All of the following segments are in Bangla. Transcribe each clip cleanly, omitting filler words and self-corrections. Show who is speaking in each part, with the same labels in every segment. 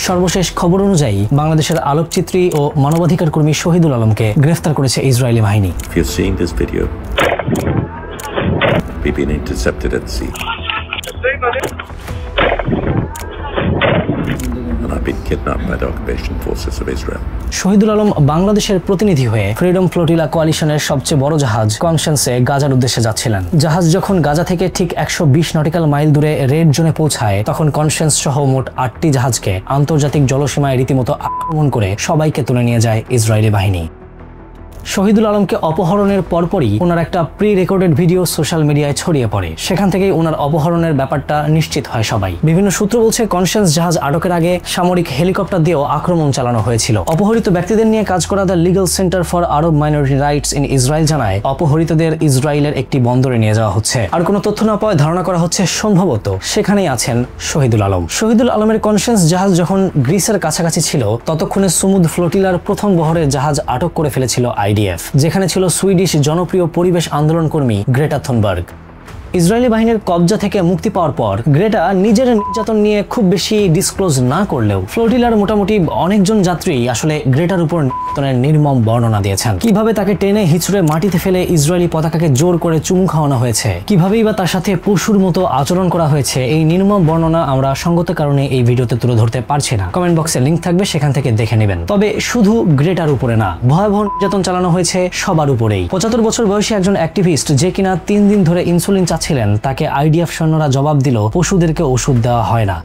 Speaker 1: সর্বশেষ খবর অনুযায়ী বাংলাদেশের আলোকচিত্রী ও মানবাধিকার কর্মী শহীদুল আলমকে গ্রেফতার করেছে ইসরায়েলি বাহিনী।
Speaker 2: If you've seen this video, we've been intercepted at sea. And I've been kidnapped by the occupation forces of Israel.
Speaker 1: Shahidul Alam বাংলাদেশের প্রতিনিধি হয়ে ফ্রিডম ফ্লোটিলা কোয়ালিশনের সবচেয়ে বড় জাহাজ কনসেন্সে গাজার উদ্দেশ্যে যাচ্ছিলেন। জাহাজ যখন গাজা থেকে ঠিক 120 নটিক্যাল মাইল দূরে রেড জোনে পৌঁছায় তখন কনসেন্স সহ মোট 8টি জাহাজকে আন্তর্জাতিক জলসীমায় রীতিমতো আক্রমণ করে সবাইকে তুলে নিয়ে যায় ইসরায়েলি বাহিনী। শহীদুল আলমকে অপহরণের পরপরই ওনার একটা প্রি রেকর্ডেড ভিডিও সোশ্যাল মিডিয়ায় ছড়িয়ে পড়ে। সেখান থেকেই ওনার অপহরণের ব্যাপারটা নিশ্চিত হয় সবাই। বিভিন্ন সূত্র বলছে কনসেন্স জাহাজ আটকের আগে সামরিক হেলিকপ্টার দিয়েও আক্রমণ চালানো হয়েছিল। অপহরিত ব্যক্তিদের নিয়ে কাজ করা the legal centre for Arab minority rights in Israel জানায় অপহরিতদের ইসরায়েলের একটি বন্দরে নিয়ে যাওয়া হচ্ছে। আর কোনো তথ্য না পাওয়ায় ধারণা করা হচ্ছে সম্ভবত সেখানেই আছেন শহীদুল আলম। শহীদুল আলমের কনসেন্স জাহাজ যখন গ্রিসের কাছাকাছি ছিল ততক্ষণে সুমুদ ফ্লোটিলার প্রথম বহরের জাহাজ আটক করে ফেলেছিল IDF, যেখানে ছিল সুইডিশ জনপ্রিয় পরিবেশ আন্দোলন কর্মী গ্রেটা থুনবার্গ। ইসরায়েলি বাহিনীর কবজা থেকে মুক্তি পাওয়ার পর গ্রেটা নিজের নির্যাতন নিয়ে খুব বেশি ডিসক্লোজ না করলেও ফ্লোটিলার মোটামুটি অনেকজন যাত্রী আসলে গ্রেটার উপর নির্যাতনের নির্মম বর্ণনা দিয়েছেন। কিভাবে তাকে টেনে হিচড়ে মাটিতে ফেলে ইসরায়েলি পতাকাকে জোর করে চুমু খাওয়ানো হয়েছে, কিভাবেই বা তার সাথে পশুর মতো আচরণ করা হয়েছে, এই নির্মম বর্ণনা আমরা সঙ্গত কারণে এই ভিডিওতে তুলে ধরতে পারছি না। কমেন্ট বক্সে লিংক থাকবে, সেখান থেকে দেখে নেবেন। তবে শুধু গ্রেটার উপরে না, ভয়াবহ নির্যাতন চালানো হয়েছে সবার উপরেই। 75 বছর বয়সী একজন অ্যাক্টিভিস্ট যে কিনা 3 দিন ধরে ইনসুলিন ছিলেন, তাকে IDF সৈন্যরা জবাব দিল পশুদেরকে ওষুধ দেওয়া হয় না।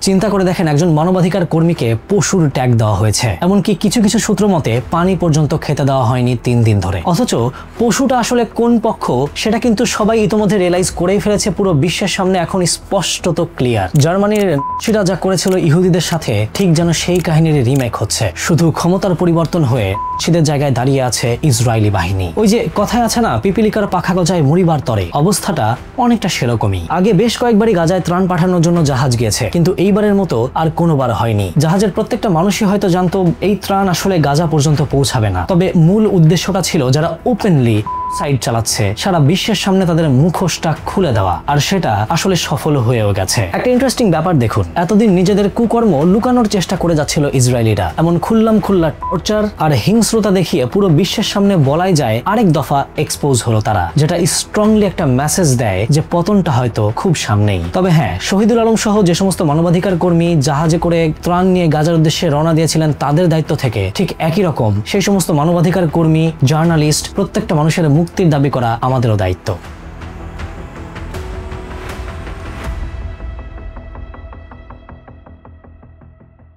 Speaker 1: চিন্তা করে দেখেন, একজন মানবাধিকার কর্মীকে পশুর ট্যাগ দেওয়া হয়েছে, এমনকি কিছু কিছু সূত্র মতে পানি পর্যন্ত খেতে দেওয়া হয়নি 3 দিন ধরে। অথচ পশুটা আসলে কোন পক্ষ সেটা কিন্তু সবাই ইতোমধ্যে রিয়েলাইজ করেই ফেলেছে। পুরো বিশ্বের সামনে এখন স্পষ্টত ক্লিয়ার। জার্মানির নাৎসিরা যা করেছিল ইহুদিদের সাথে, ঠিক যেন সেই কাহিনীর রিমেক হচ্ছে। শুধু ক্ষমতার পরিবর্তন হয়ে নাৎসিদের জায়গায় দাঁড়িয়ে আছে ইসরায়েলি বাহিনী। ওই যে কথায় আছে না, পিপিলিকার পাখা গজায় মরিবার তরে, অবস্থাটা অনেকটা সেরকমই। আগে বেশ কয়েকবারই গাজায় ত্রাণ পাঠানোর জন্য জাহাজ গিয়েছে, কিন্তু এইবারের মতো আর কোনোবার হয়নি। জাহাজের প্রত্যেকটা মানুষই হয়তো জানতো এই ত্রাণ আসলে গাজা পর্যন্ত পৌঁছাবে না। তবে মূল উদ্দেশ্যটা ছিল যারা ওপেনলি সাইড চালাচ্ছে সারা বিশ্বের সামনে তাদের মুখোশটা খুলে দেওয়া, আর সেটা আসলে সফল হয়েও গেছে। একটা ইন্টারেস্টিং ব্যাপার দেখুন, এতদিন নিজেদের কুকর্ম লুকানোর চেষ্টা করে যাচ্ছিল ইসরায়েলিরা, এমন খুল্লা টর্চার আর হিংস্রতা দেখিয়ে পুরো বিশ্বের সামনে বলাই যায় আরেক দফা এক্সপোজ হলো তারা, যেটা স্ট্রংলি একটা মেসেজ দেয় যে পতনটা হয়তো খুব সামনেই। তবে হ্যাঁ, শহীদুল আলম সহ যে সমস্ত মানবাধিকার কর্মী জাহাজে করে ত্রাণ নিয়ে গাজার উদ্দেশ্যে রওনা দিয়েছিলেন, তাদের দায়িত্ব থেকে ঠিক একই রকম সেই সমস্ত মানবাধিকার কর্মী, জার্নালিস্ট, প্রত্যেকটা মানুষের মুক্তির দাবি করা আমাদেরও দায়িত্ব।